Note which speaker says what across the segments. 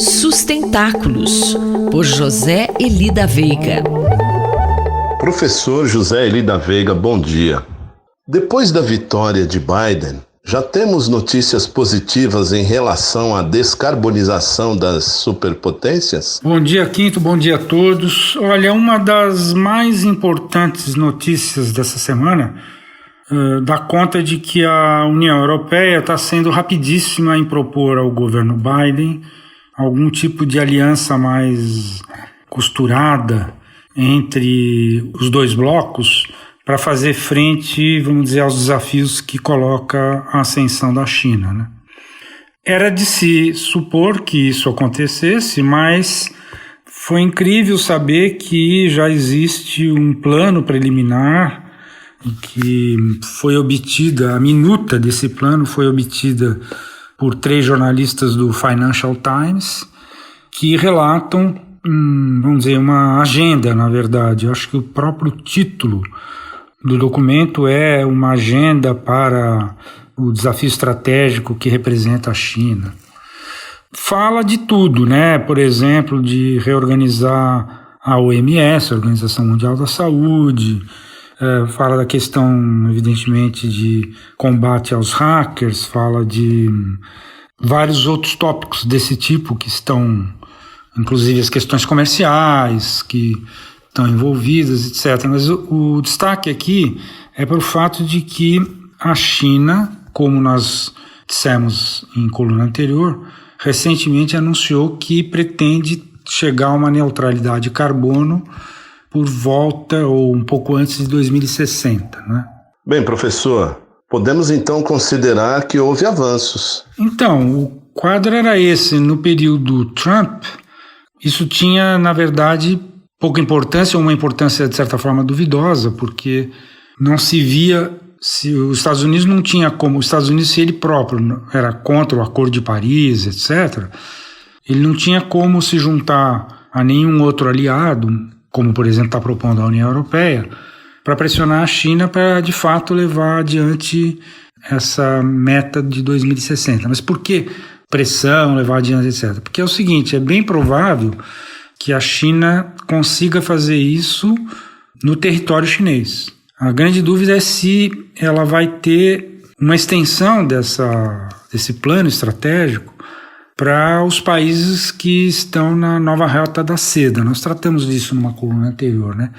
Speaker 1: Sustentáculos, por José Eli da Veiga.
Speaker 2: Professor José Eli da Veiga, bom dia. Depois da vitória de Biden, já temos notícias positivas em relação à descarbonização das superpotências?
Speaker 3: Bom dia, Quinto, bom dia a todos. Olha, uma das mais importantes notícias dessa semana dá conta de que a União Europeia está sendo rapidíssima em propor ao governo Biden algum tipo de aliança mais costurada entre os dois blocos para fazer frente, vamos dizer, aos desafios que coloca a ascensão da China, né? Era de se supor que isso acontecesse, mas foi incrível saber que já existe um plano preliminar e que foi obtida, a minuta desse plano foi obtida por 3 jornalistas do Financial Times, que relatam, vamos dizer, uma agenda, na verdade. Eu acho que o próprio título do documento é uma agenda para o desafio estratégico que representa a China. Fala de tudo, né? Por exemplo, de reorganizar a OMS, a Organização Mundial da Saúde, fala da questão, evidentemente, de combate aos hackers, fala de vários outros tópicos desse tipo que estão, inclusive as questões comerciais que estão envolvidas, etc. Mas o destaque aqui é para o fato de que a China, como nós dissemos em coluna anterior, recentemente anunciou que pretende chegar a uma neutralidade de carbono por volta ou um pouco antes de 2060, né?
Speaker 2: Bem, professor, podemos então considerar que houve avanços.
Speaker 3: Então, o quadro era esse. No período Trump, isso tinha, na verdade, pouca importância, ou uma importância de certa forma duvidosa, porque não se via, se os Estados Unidos não tinha como, os Estados Unidos, se ele próprio era contra o Acordo de Paris, etc., ele não tinha como se juntar a nenhum outro aliado, como por exemplo está propondo a União Europeia, para pressionar a China para de fato levar adiante essa meta de 2060. Mas por que pressão, levar adiante, etc.? Porque é o seguinte, é bem provável que a China consiga fazer isso no território chinês. A grande dúvida é se ela vai ter uma extensão desse plano estratégico para os países que estão na nova rota da seda. Nós tratamos disso numa coluna anterior, né?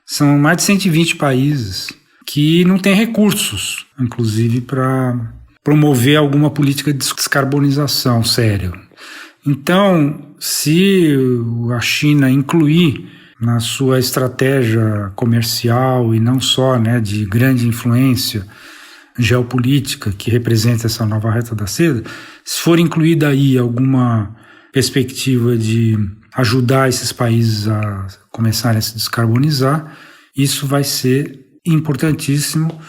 Speaker 3: São mais de 120 países que não têm recursos, inclusive, para promover alguma política de descarbonização séria. Então, se a China incluir na sua estratégia comercial e não só, né, de grande influência geopolítica que representa essa nova reta da seda, se for incluída aí alguma perspectiva de ajudar esses países a começarem a se descarbonizar, isso vai ser importantíssimo,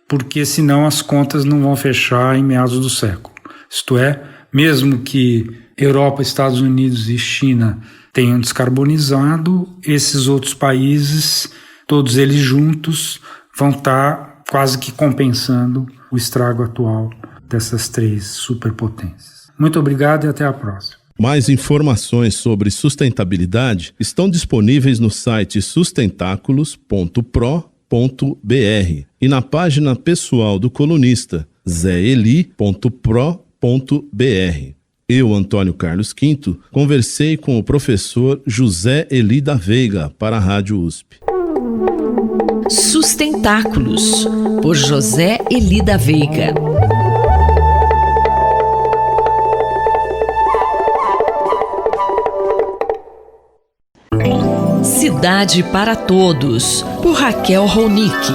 Speaker 3: porque senão as contas não vão fechar em meados do século. Isto é, mesmo que Europa, Estados Unidos e China tenham descarbonizado, esses outros países, todos eles juntos, vão estar quase que compensando o estrago atual dessas 3 superpotências. Muito obrigado e até a próxima.
Speaker 2: Mais informações sobre sustentabilidade estão disponíveis no site sustentáculos.pro.br e na página pessoal do colunista zeeli.pro.br. Eu, Antônio Carlos Quinto, conversei com o professor José Eli da Veiga para a Rádio USP.
Speaker 1: Sustentáculos, por José Eli da Veiga. Cidade para Todos, por Raquel Ronick.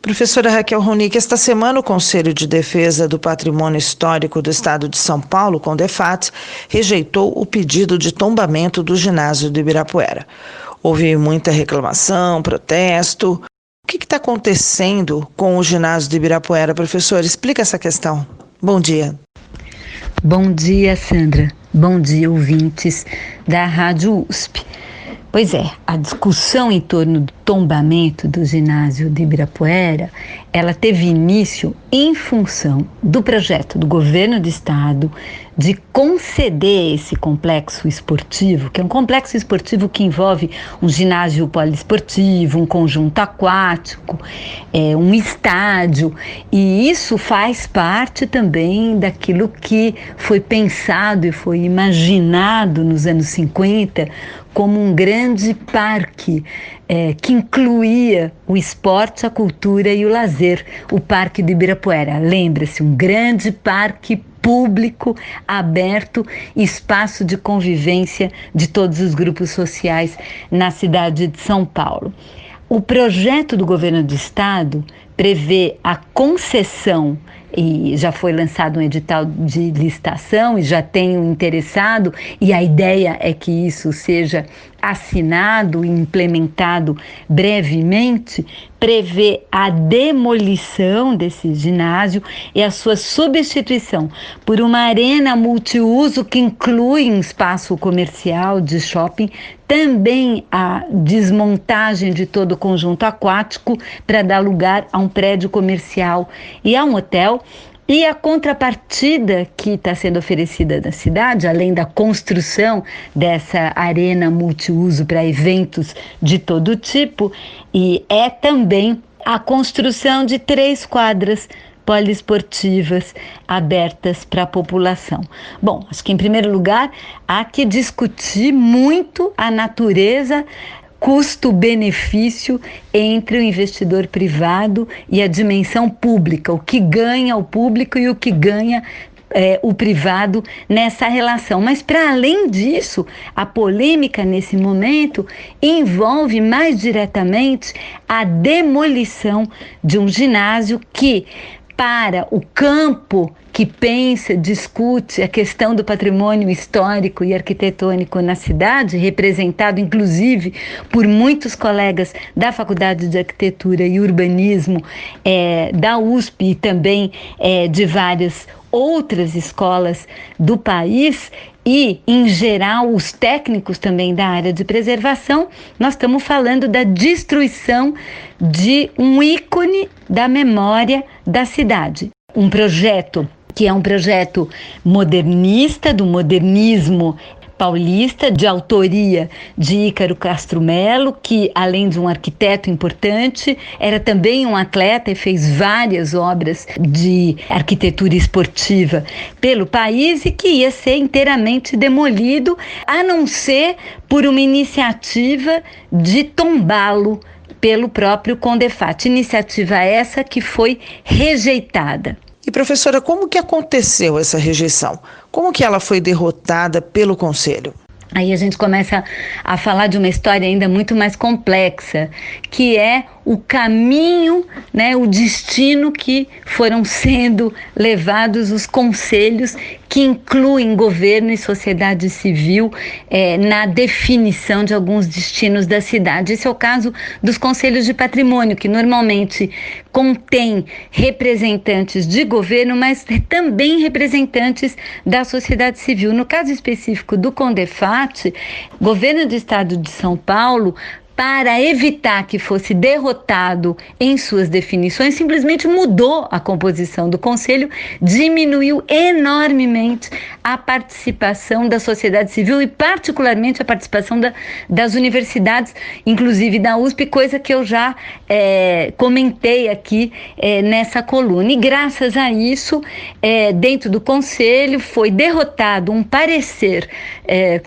Speaker 4: Professora Raquel Ronick, esta semana o Conselho de Defesa do Patrimônio Histórico do Estado de São Paulo, CONDEFAT, rejeitou o pedido de tombamento do ginásio do Ibirapuera. Houve muita reclamação, protesto. O que está acontecendo com o ginásio do Ibirapuera, professor? Explica essa questão. Bom dia.
Speaker 5: Bom dia, Sandra. Bom dia, ouvintes da Rádio USP. Pois é, a discussão em torno do tombamento do ginásio de Ibirapuera, ela teve início em função do projeto do governo do estado de conceder esse complexo esportivo, que é um complexo esportivo que envolve um ginásio poliesportivo, um conjunto aquático, um estádio, e isso faz parte também daquilo que foi pensado e foi imaginado nos anos 50 como um grande parque que incluía o esporte, a cultura e o lazer, o Parque do Ibirapuera. Lembra-se, um grande parque público, aberto, espaço de convivência de todos os grupos sociais na cidade de São Paulo. O projeto do governo do estado prevê a concessão, e já foi lançado um edital de licitação e já tem um interessado, e a ideia é que isso seja assinado e implementado brevemente, prevê a demolição desse ginásio e a sua substituição por uma arena multiuso que inclui um espaço comercial de shopping, também a desmontagem de todo o conjunto aquático para dar lugar a um prédio comercial e a um hotel. E a contrapartida que está sendo oferecida na cidade, além da construção dessa arena multiuso para eventos de todo tipo, e é também a construção de 3 quadras poliesportivas abertas para a população. Bom, acho que em primeiro lugar há que discutir muito a natureza, custo-benefício entre o investidor privado e a dimensão pública, o que ganha o público e o que ganha o privado nessa relação. Mas, para além disso, a polêmica nesse momento envolve mais diretamente a demolição de um ginásio que, para o campo que pensa, discute a questão do patrimônio histórico e arquitetônico na cidade, representado inclusive por muitos colegas da Faculdade de Arquitetura e Urbanismo da USP e também de várias outras escolas do país, e, em geral, os técnicos também da área de preservação, nós estamos falando da destruição de um ícone da memória da cidade. Um projeto que é um projeto modernista, do modernismo paulista, de autoria de Ícaro Castro Melo, que, além de um arquiteto importante, era também um atleta e fez várias obras de arquitetura esportiva pelo país, e que ia ser inteiramente demolido, a não ser por uma iniciativa de tombá-lo pelo próprio Condefat. Iniciativa essa que foi rejeitada.
Speaker 4: E, professora, como que aconteceu essa rejeição? Como que ela foi derrotada pelo Conselho?
Speaker 5: Aí a gente começa a falar de uma história ainda muito mais complexa, que é o caminho, o destino que foram sendo levados os conselhos, que incluem governo e sociedade civil na definição de alguns destinos da cidade. Esse é o caso dos conselhos de patrimônio, que normalmente contém representantes de governo, mas também representantes da sociedade civil. No caso específico do Condefat, governo do estado de São Paulo, para evitar que fosse derrotado em suas definições, simplesmente mudou a composição do conselho, diminuiu enormemente a participação da sociedade civil e particularmente a participação das universidades, inclusive da USP, coisa que eu já comentei aqui nessa coluna. E graças a isso, dentro do conselho, foi derrotado um parecer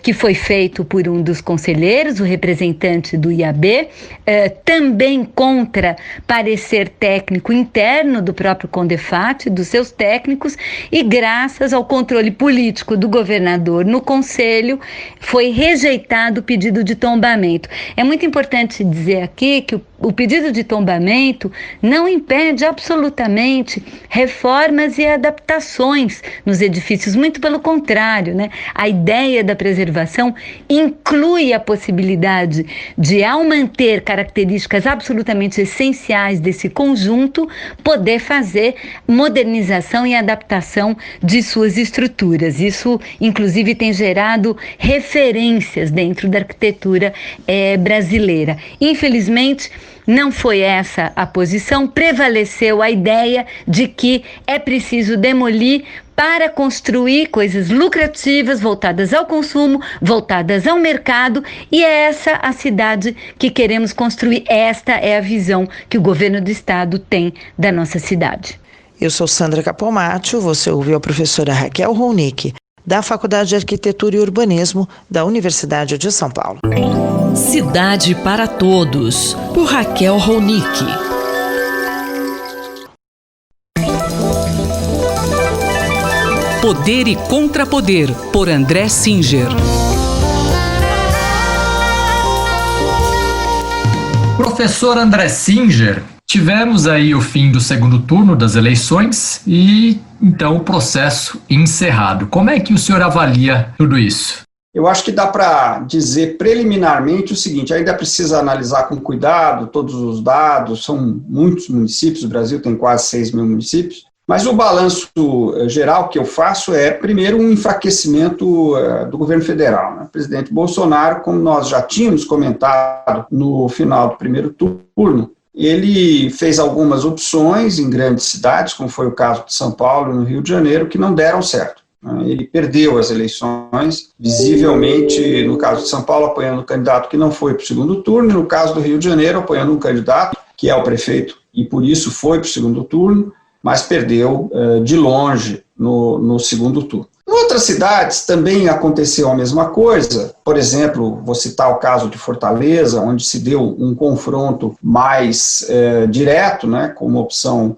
Speaker 5: que foi feito por um dos conselheiros, o representante do IAB, também contra parecer técnico interno do próprio Condefat, dos seus técnicos, e graças ao controle político do governador no conselho, foi rejeitado o pedido de tombamento. É muito importante dizer aqui que o o pedido de tombamento não impede absolutamente reformas e adaptações nos edifícios, muito pelo contrário, né? A ideia da preservação inclui a possibilidade de, ao manter características absolutamente essenciais desse conjunto, poder fazer modernização e adaptação de suas estruturas. Isso, inclusive, tem gerado referências dentro da arquitetura brasileira. Infelizmente, não foi essa a posição, prevaleceu a ideia de que é preciso demolir para construir coisas lucrativas, voltadas ao consumo, voltadas ao mercado, e é essa a cidade que queremos construir. Esta é a visão que o governo do estado tem da nossa cidade.
Speaker 4: Eu sou Sandra Capomatto, você ouviu a professora Raquel Ronick, da Faculdade de Arquitetura e Urbanismo da Universidade de São Paulo.
Speaker 1: Cidade para Todos, por Raquel Ronick.
Speaker 6: Poder e Contrapoder, por André Singer.
Speaker 7: Professor André Singer, tivemos aí o fim do segundo turno das eleições e, então, o processo encerrado. Como é que o senhor avalia tudo isso?
Speaker 8: Eu acho que dá para dizer preliminarmente o seguinte: ainda precisa analisar com cuidado todos os dados, são muitos municípios, o Brasil tem quase 6 mil municípios, mas o balanço geral que eu faço é, primeiro, um enfraquecimento do governo federal, né? O presidente Bolsonaro, como nós já tínhamos comentado no final do primeiro turno, ele fez algumas opções em grandes cidades, como foi o caso de São Paulo e no Rio de Janeiro, que não deram certo. Ele perdeu as eleições, visivelmente, no caso de São Paulo, apoiando um candidato que não foi para o segundo turno, e no caso do Rio de Janeiro, apoiando um candidato que é o prefeito, e por isso foi para o segundo turno, mas perdeu de longe no segundo turno. Em outras cidades também aconteceu a mesma coisa. Por exemplo, vou citar o caso de Fortaleza, onde se deu um confronto mais direto, né, com uma opção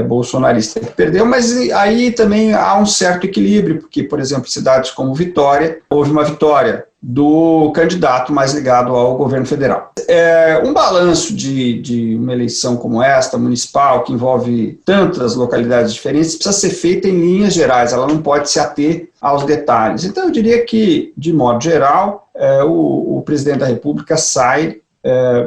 Speaker 8: bolsonarista que perdeu, mas aí também há um certo equilíbrio, porque, por exemplo, em cidades como Vitória, houve uma vitória do candidato mais ligado ao governo federal. Um balanço de uma eleição como esta, municipal, que envolve tantas localidades diferentes, precisa ser feita em linhas gerais, ela não pode se ater aos detalhes. Então, eu diria que, de modo geral, o presidente da República sai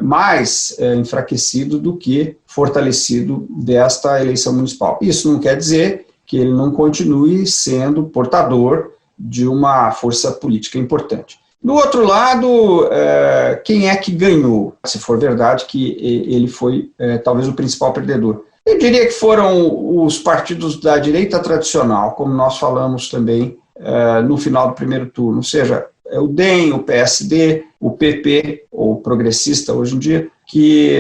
Speaker 8: mais enfraquecido do que fortalecido desta eleição municipal. Isso não quer dizer que ele não continue sendo portador de uma força política importante. Do outro lado, quem é que ganhou? Se for verdade que ele foi talvez o principal perdedor. Eu diria que foram os partidos da direita tradicional, como nós falamos também no final do primeiro turno, ou seja, o DEM, o PSD, o PP, ou progressista hoje em dia, que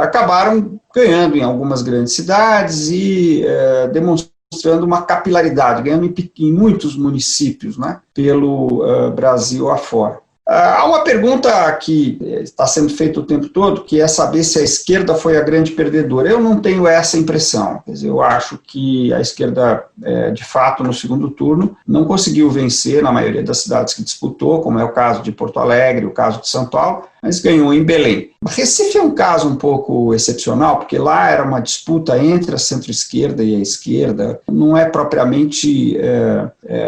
Speaker 8: acabaram ganhando em algumas grandes cidades e demonstrando uma capilaridade, ganhando em muitos municípios, né, pelo Brasil afora. Há uma pergunta que está sendo feita o tempo todo, que é saber se a esquerda foi a grande perdedora. Eu não tenho essa impressão. Quer dizer, eu acho que a esquerda, de fato, no segundo turno, não conseguiu vencer na maioria das cidades que disputou, como é o caso de Porto Alegre, o caso de São Paulo, mas ganhou em Belém. Recife é um caso um pouco excepcional, porque lá era uma disputa entre a centro-esquerda e a esquerda, não é propriamente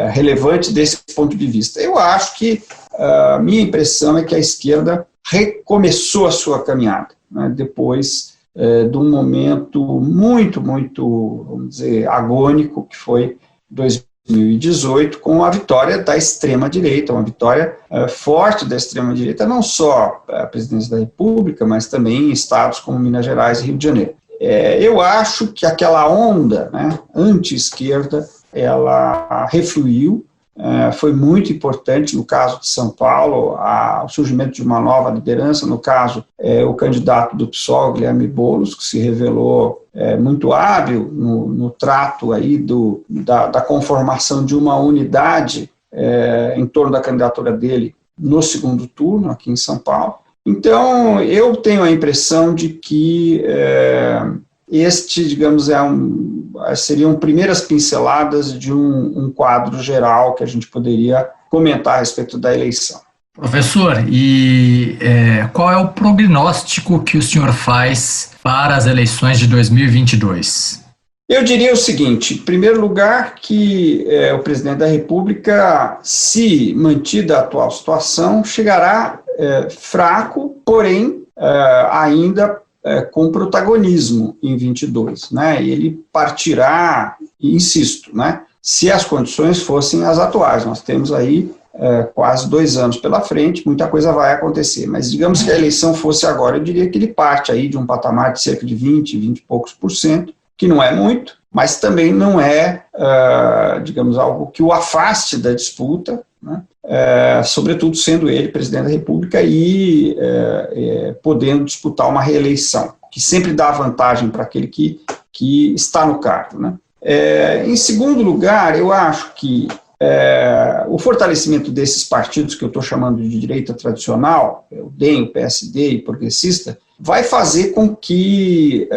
Speaker 8: relevante desse ponto de vista. Eu acho que a minha impressão é que a esquerda recomeçou a sua caminhada, né, depois de um momento muito, vamos dizer, agônico, que foi 2018, com a vitória da extrema-direita, uma vitória forte da extrema-direita, não só a presidência da República, mas também em estados como Minas Gerais e Rio de Janeiro. Eu acho que aquela onda, né, anti-esquerda, ela refluiu. Foi muito importante no caso de São Paulo, o surgimento de uma nova liderança, no caso, o candidato do PSOL, Guilherme Boulos, que se revelou muito hábil no trato aí da conformação de uma unidade em torno da candidatura dele no segundo turno, aqui em São Paulo. Então, eu tenho a impressão de que este, digamos, seriam primeiras pinceladas de um quadro geral que a gente poderia comentar a respeito da eleição.
Speaker 7: Professor, e qual é o prognóstico que o senhor faz para as eleições de 2022?
Speaker 8: Eu diria o seguinte: em primeiro lugar, que o presidente da República, se mantida a atual situação, chegará fraco, porém ainda com protagonismo em 22, né? Ele partirá, insisto, né? Se as condições fossem as atuais. Nós temos aí quase 2 anos pela frente, muita coisa vai acontecer, mas digamos que a eleição fosse agora, eu diria que ele parte aí de um patamar de cerca de 20 e poucos por cento, que não é muito, mas também não é, digamos, algo que o afaste da disputa, né? Sobretudo sendo ele presidente da República e podendo disputar uma reeleição, que sempre dá vantagem para aquele que está no cargo, né? Em segundo lugar, eu acho que o fortalecimento desses partidos que eu estou chamando de direita tradicional, o DEM, o PSD e progressista, vai fazer com que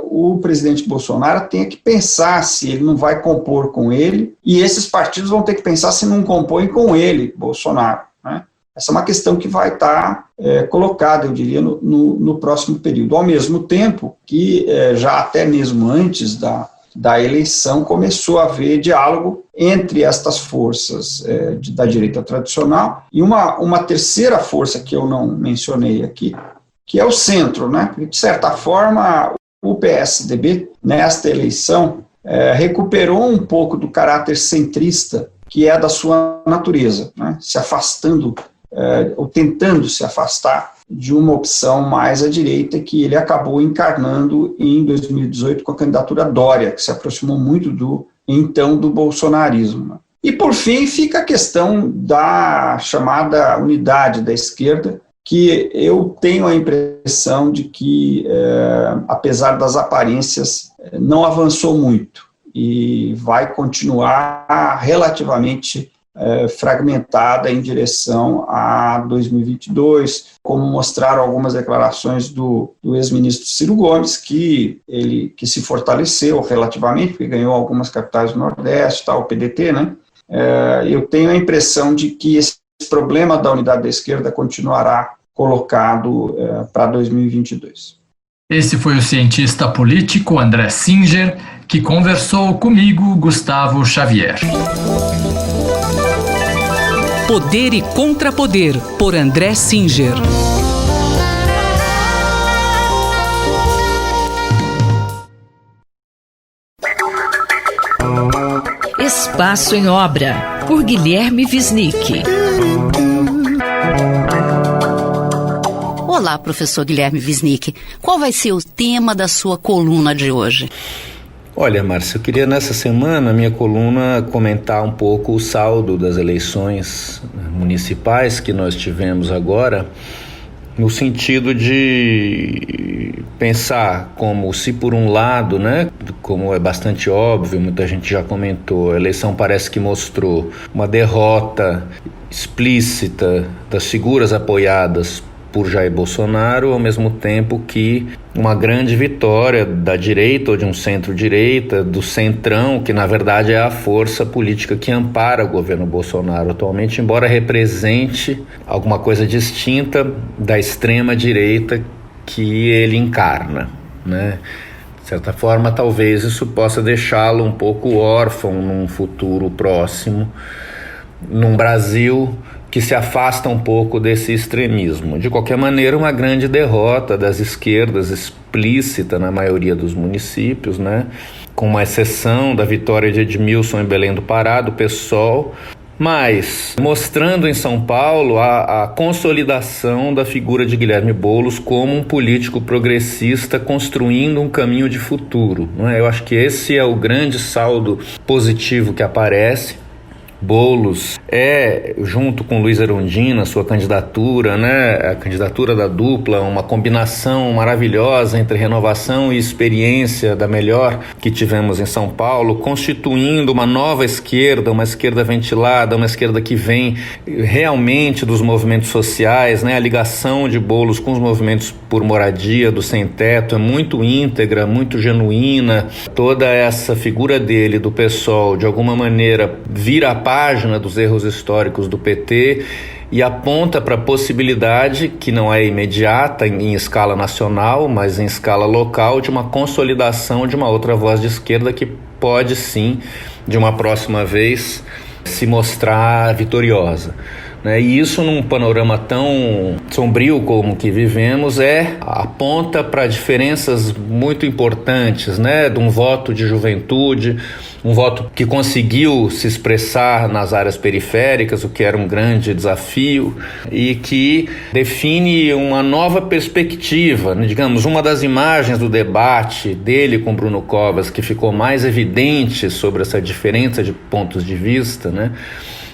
Speaker 8: o presidente Bolsonaro tenha que pensar se ele não vai compor com ele, e esses partidos vão ter que pensar se não compõem com ele, Bolsonaro, né? Essa é uma questão que vai estar colocada, eu diria, no próximo período. Ao mesmo tempo que, já até mesmo antes da eleição, começou a haver diálogo entre estas forças da direita tradicional e uma terceira força que eu não mencionei aqui, que é o centro, né? De certa forma, o PSDB, nesta eleição, recuperou um pouco do caráter centrista que é da sua natureza, né? Se afastando, ou tentando se afastar de uma opção mais à direita que ele acabou encarnando em 2018 com a candidatura Dória, que se aproximou muito do bolsonarismo, né? E, por fim, fica a questão da chamada unidade da esquerda, que eu tenho a impressão de que, apesar das aparências, não avançou muito e vai continuar relativamente fragmentada em direção a 2022, como mostraram algumas declarações do ex-ministro Ciro Gomes, que se fortaleceu relativamente, porque ganhou algumas capitais do Nordeste, tal, o PDT, né? Eu tenho a impressão de que esse problema da unidade da esquerda continuará colocado para 2022.
Speaker 7: Esse foi o cientista político André Singer, que conversou comigo, Gustavo Xavier.
Speaker 6: Poder e Contrapoder, por André Singer.
Speaker 1: Espaço em Obra, por Guilherme Wisnik.
Speaker 9: Olá, professor Guilherme Wisnik. Qual vai ser o tema da sua coluna de hoje?
Speaker 10: Olha, Márcia, eu queria nessa semana, minha coluna, comentar um pouco o saldo das eleições municipais que nós tivemos agora, no sentido de pensar como se por um lado, né, como é bastante óbvio, muita gente já comentou, a eleição parece que mostrou uma derrota explícita das figuras apoiadas por Jair Bolsonaro, ao mesmo tempo que uma grande vitória da direita ou de um centro-direita, do centrão, que na verdade é a força política que ampara o governo Bolsonaro atualmente, embora represente alguma coisa distinta da extrema-direita que ele encarna, né? De certa forma, talvez isso possa deixá-lo um pouco órfão num futuro próximo, num Brasil que se afasta um pouco desse extremismo. De qualquer maneira, uma grande derrota das esquerdas explícita na maioria dos municípios, né? Com uma exceção da vitória de Edmilson em Belém do Pará, do PSOL, mas mostrando em São Paulo a consolidação da figura de Guilherme Boulos como um político progressista construindo um caminho de futuro, não é? Eu acho que esse é o grande saldo positivo que aparece. Boulos junto com Luiz Erundina, sua candidatura, né, a candidatura da dupla, uma combinação maravilhosa entre renovação e experiência da melhor que tivemos em São Paulo, constituindo uma nova esquerda, uma esquerda ventilada, uma esquerda que vem realmente dos movimentos sociais, né, a ligação de Boulos com os movimentos por moradia, do sem-teto, é muito íntegra, muito genuína. Toda essa figura dele, do PSOL, de alguma maneira vira a página dos erros históricos do PT e aponta para a possibilidade, que não é imediata em escala nacional, mas em escala local, de uma consolidação de uma outra voz de esquerda que pode sim, de uma próxima vez, se mostrar vitoriosa. E isso, num panorama tão sombrio como que vivemos, aponta para diferenças muito importantes, de um voto de juventude, um voto que conseguiu se expressar nas áreas periféricas, o que era um grande desafio, e que define uma nova perspectiva. Digamos, uma das imagens do debate dele com Bruno Covas que ficou mais evidente sobre essa diferença de pontos de vista,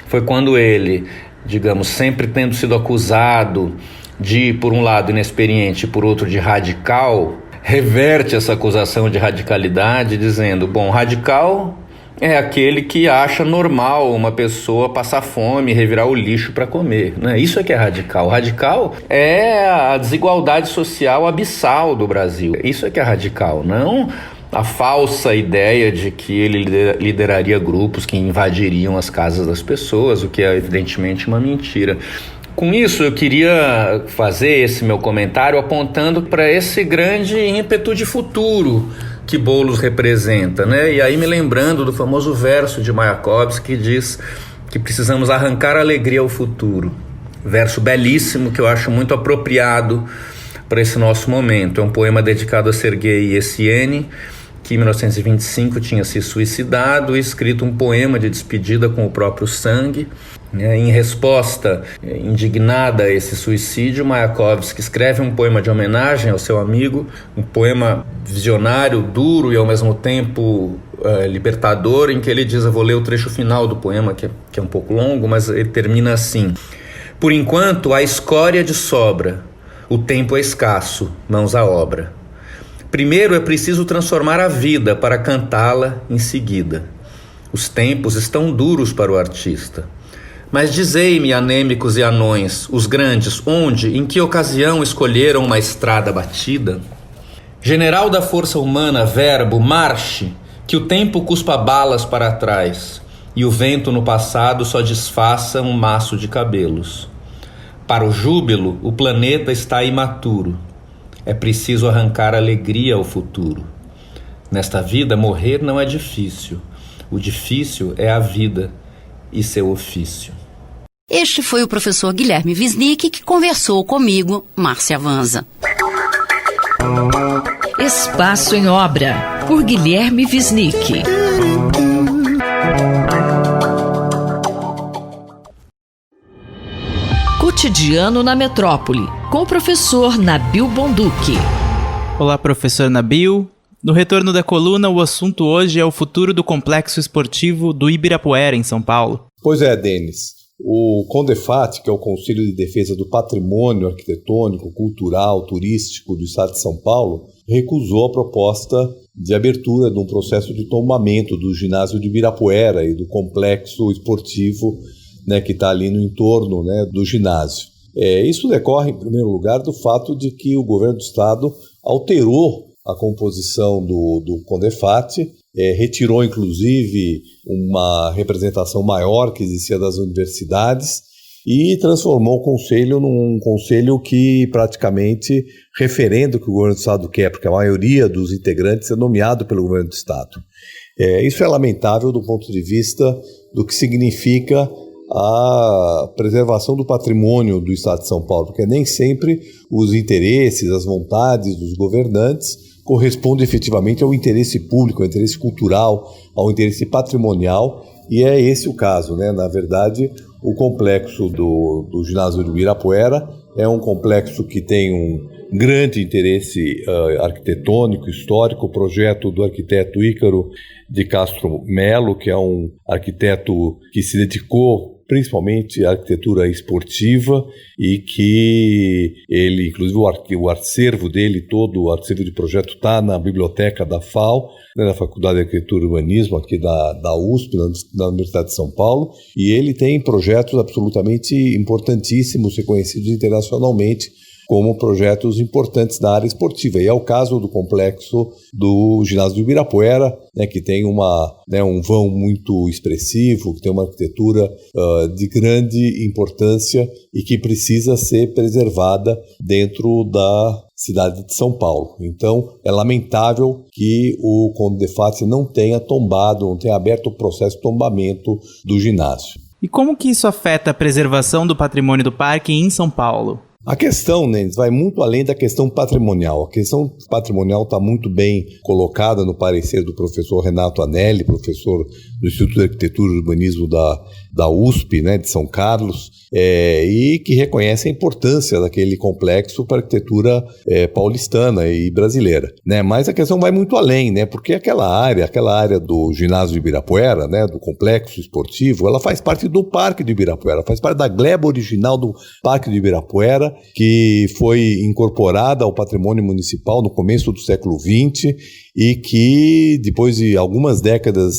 Speaker 10: foi quando ele, digamos, sempre tendo sido acusado de, por um lado, inexperiente e por outro, de radical, reverte essa acusação de radicalidade dizendo, bom, radical é aquele que acha normal uma pessoa passar fome e revirar o lixo para comer, Isso é que é radical. Radical é a desigualdade social abissal do Brasil. Isso é que é radical, não a falsa ideia de que ele lideraria grupos que invadiriam as casas das pessoas, o que é evidentemente uma mentira. Com isso, eu queria fazer esse meu comentário apontando para esse grande ímpeto de futuro que Boulos representa, E aí me lembrando do famoso verso de Mayakovsky que diz que precisamos arrancar a alegria ao futuro. Verso belíssimo que eu acho muito apropriado para esse nosso momento. É um poema dedicado a Sergei Essiene, que em 1925 tinha se suicidado e escrito um poema de despedida com o próprio sangue. Em resposta indignada a esse suicídio, Mayakovsky escreve um poema de homenagem ao seu amigo, um poema visionário, duro e ao mesmo tempo libertador, em que ele diz, eu vou ler o trecho final do poema, que é um pouco longo, mas ele termina assim: por enquanto há escória de sobra, o tempo é escasso, mãos à obra. Primeiro é preciso transformar a vida para cantá-la em seguida. Os tempos estão duros para o artista. Mas dizei-me, anêmicos e anões, os grandes, onde, em que ocasião escolheram uma estrada batida? General da força humana, verbo, marche, que o tempo cuspa balas para trás, e o vento no passado só desfaça um maço de cabelos. Para o júbilo, o planeta está imaturo. É preciso arrancar alegria ao futuro. Nesta vida, morrer não é difícil. O difícil é a vida e seu ofício.
Speaker 9: Este foi o professor Guilherme Wisnik que conversou comigo, Márcia Vanza.
Speaker 1: Espaço em Obra, por Guilherme Wisnik. Cotidiano na Metrópole, com o professor Nabil Bonduki.
Speaker 11: Olá, professor Nabil. No retorno da coluna, o assunto hoje é o futuro do complexo esportivo do Ibirapuera, em São Paulo.
Speaker 12: Pois é, Denis. O CONDEFAT, que é o Conselho de Defesa do Patrimônio Arquitetônico, Cultural, Turístico do Estado de São Paulo, recusou a proposta de abertura de um processo de tombamento do ginásio de Ibirapuera e do complexo esportivo, que está ali no entorno, do ginásio. Isso decorre, em primeiro lugar, do fato de que o governo do Estado alterou a composição do CONDEFAT, retirou, inclusive, uma representação maior que existia das universidades e transformou o conselho num conselho que praticamente referenda o que o governo do Estado quer, porque a maioria dos integrantes é nomeado pelo governo do Estado. Isso é lamentável do ponto de vista do que significa a preservação do patrimônio do Estado de São Paulo, porque nem sempre os interesses, as vontades dos governantes correspondem efetivamente ao interesse público, ao interesse cultural, ao interesse patrimonial, e é esse o caso, Na verdade, o complexo do ginásio do Ibirapuera é um complexo que tem um grande interesse arquitetônico, histórico, o projeto do arquiteto Ícaro de Castro Melo, que é um arquiteto que se dedicou principalmente à arquitetura esportiva e que ele, inclusive o acervo dele, todo o acervo de projeto está na biblioteca da FAO, na Faculdade de Arquitetura e Urbanismo aqui da USP, na Universidade de São Paulo, e ele tem projetos absolutamente importantíssimos, reconhecidos internacionalmente, como projetos importantes na área esportiva. E é o caso do complexo do ginásio do Ibirapuera, né, que tem um vão muito expressivo, que tem uma arquitetura de grande importância e que precisa ser preservada dentro da cidade de São Paulo. Então, é lamentável que o CONDEFAT não tenha tombado, não tenha aberto o processo de tombamento do ginásio.
Speaker 11: E como que isso afeta a preservação do patrimônio do parque em São Paulo?
Speaker 12: A questão, Nenes, vai muito além da questão patrimonial. A questão patrimonial está muito bem colocada no parecer do professor Renato Anelli, professor do Instituto de Arquitetura e Urbanismo da USP, né, de São Carlos, e que reconhece a importância daquele complexo para a arquitetura paulistana e brasileira, né? Mas a questão vai muito além, né? Porque aquela área do ginásio de Ibirapuera, né, do complexo esportivo, ela faz parte do Parque do Ibirapuera, faz parte da gleba original do Parque do Ibirapuera, que foi incorporada ao patrimônio municipal no começo do século XX e que, depois de algumas décadas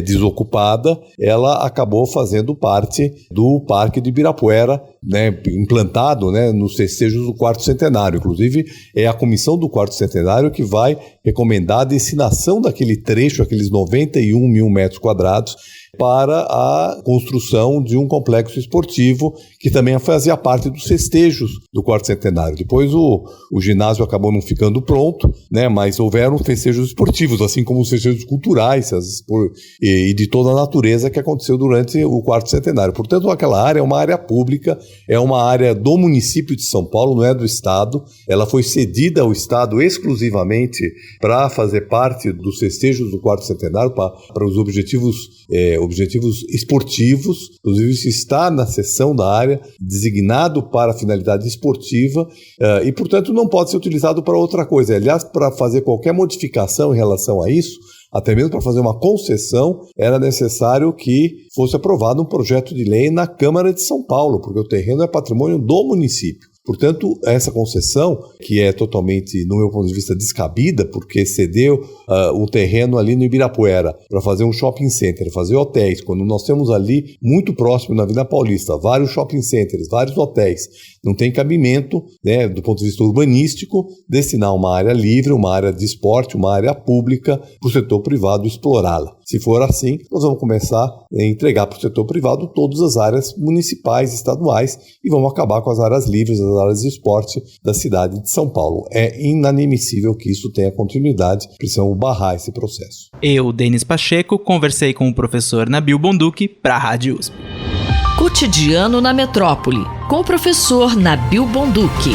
Speaker 12: desocupada, ela acabou fazendo parte do Parque de Ibirapuera, né, implantado, né, nos festejos do 4º centenário. Inclusive, é a comissão do 4º centenário que vai recomendar a destinação daquele trecho, aqueles 91 mil metros quadrados, para a construção de um complexo esportivo que também fazia parte dos festejos do 4º centenário. Depois o ginásio acabou não ficando pronto, né, mas houveram festejos esportivos, assim como os festejos culturais e de toda a natureza que aconteceu durante o 4º centenário. Portanto, aquela área é uma área pública, é uma área do município de São Paulo, não é do Estado. Ela foi cedida ao Estado exclusivamente para fazer parte dos festejos do 4º centenário, para os objetivos esportivos. Inclusive, isso está na seção da área, designado para finalidade esportiva, e, portanto, não pode ser utilizado para outra coisa. Aliás, para fazer qualquer modificação em relação a isso, até mesmo para fazer uma concessão, era necessário que fosse aprovado um projeto de lei na Câmara de São Paulo, porque o terreno é patrimônio do município. Portanto, essa concessão, que é totalmente, no meu ponto de vista, descabida, porque cedeu o terreno ali no Ibirapuera para fazer um shopping center, fazer hotéis, quando nós temos ali, muito próximo na Avenida Paulista, vários shopping centers, vários hotéis, não tem cabimento, né, do ponto de vista urbanístico, destinar uma área livre, uma área de esporte, uma área pública para o setor privado explorá-la. Se for assim, nós vamos começar a entregar para o setor privado todas as áreas municipais, estaduais, e vamos acabar com as áreas livres, as áreas de esporte da cidade de São Paulo. É inadmissível que isso tenha continuidade, precisamos barrar esse processo.
Speaker 11: Eu, Denis Pacheco, conversei com o professor Nabil Bonduki para a Rádio USP.
Speaker 1: Cotidiano na Metrópole, com o professor Nabil Bonduki.